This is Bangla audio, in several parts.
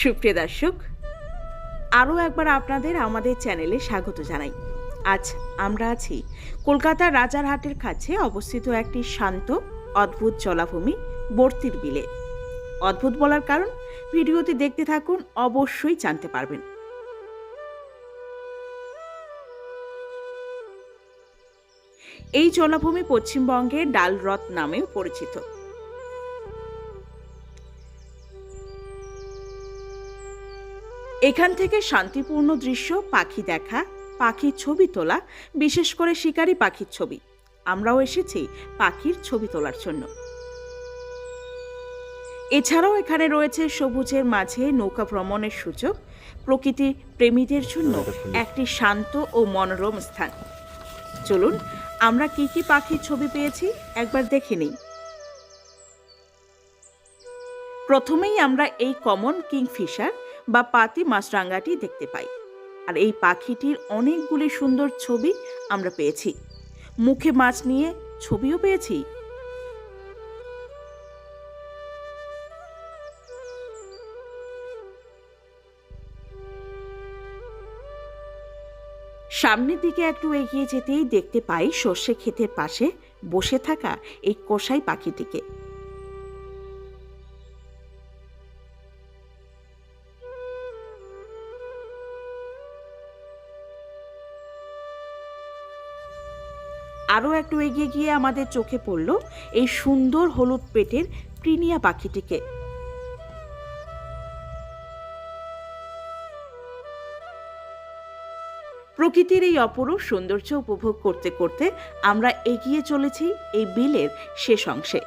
সুপ্রিয় দর্শক, আরও একবার আপনাদের আমাদের চ্যানেলে স্বাগত জানাই। আজ আমরা আছি কলকাতার রাজারহাটের কাছে অবস্থিত একটি শান্ত অদ্ভুত জলাভূমি বর্তির বিলে। অদ্ভুত বলার কারণ ভিডিওটি দেখতে থাকুন, অবশ্যই জানতে পারবেন। এই জলাভূমি পশ্চিমবঙ্গের ডাল হ্রদ নামেও পরিচিত। এখান থেকে শান্তিপূর্ণ দৃশ্য, পাখি দেখা, পাখির ছবি তোলা, বিশেষ করে শিকারী পাখির ছবি। আমরাও এসেছি পাখির ছবি তোলার জন্য। এছাড়াও এখানে রয়েছে সবুজের মাঝে নৌকা ভ্রমণের সুযোগ, প্রকৃতি প্রেমীদের জন্য একটি শান্ত ও মনোরম স্থান। চলুন আমরা কি কি পাখির ছবি পেয়েছি একবার দেখে নিই। প্রথমেই আমরা এই কমন কিংফিশার বা পাতি মাছরাঙাটি দেখতে পাই। আর এই পাখিটির অনেকগুলি সুন্দর ছবি আমরা পেয়েছি। মুখে মাছ নিয়ে ছবিও পেয়েছি। সামনের দিকে একটু এগিয়ে যেতেই দেখতে পাই সর্ষে ক্ষেতের পাশে বসে থাকা এই কসাই পাখিটিকে। আরও একটু এগিয়ে গিয়ে আমাদের চোখে পড়ল এই সুন্দর হলুদ পেটের প্রিনিয়া পাখিটিকে। প্রকৃতির এই অপরূপ সৌন্দর্য উপভোগ করতে করতে আমরা এগিয়ে চলেছি এই বিলের শেষ অংশে।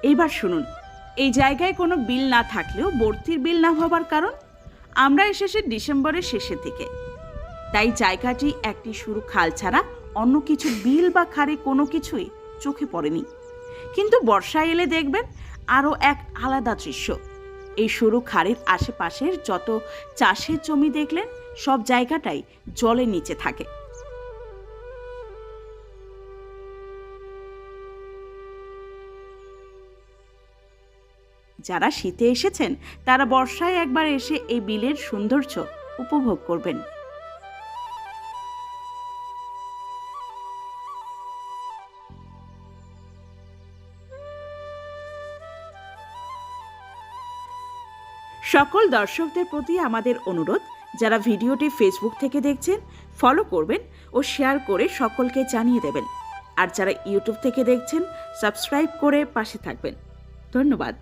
এইবার শুনুন, এই জায়গায় কোনো বিল না থাকলেও বর্তির বিল না হবার কারণ, আমরা এসেছি ডিসেম্বরের শেষের দিকে। তাই জায়গাটি একটি সরু খাল ছাড়া অন্য কিছু বিল বা খাড়ি কোনো কিছুই চোখে পড়েনি। কিন্তু বর্ষায় এলে দেখবেন আরও এক আলাদা দৃশ্য। এই সরু খাড়ির আশেপাশের যত চাষের জমি দেখলেন, সব জায়গাটাই জলের নিচে থাকে। যারা শীতে এসেছেন তারা বর্ষায় একবার এসে এই বিলের সৌন্দর্য উপভোগ করবেন। সকল দর্শকদের প্রতি আমাদের অনুরোধ, যারা ভিডিওটি ফেসবুক থেকে দেখছেন ফলো করবেন ও শেয়ার করে সকলকে জানিয়ে দেবেন। আর যারা ইউটিউব থেকে দেখছেন সাবস্ক্রাইব করে পাশে থাকবেন। ধন্যবাদ।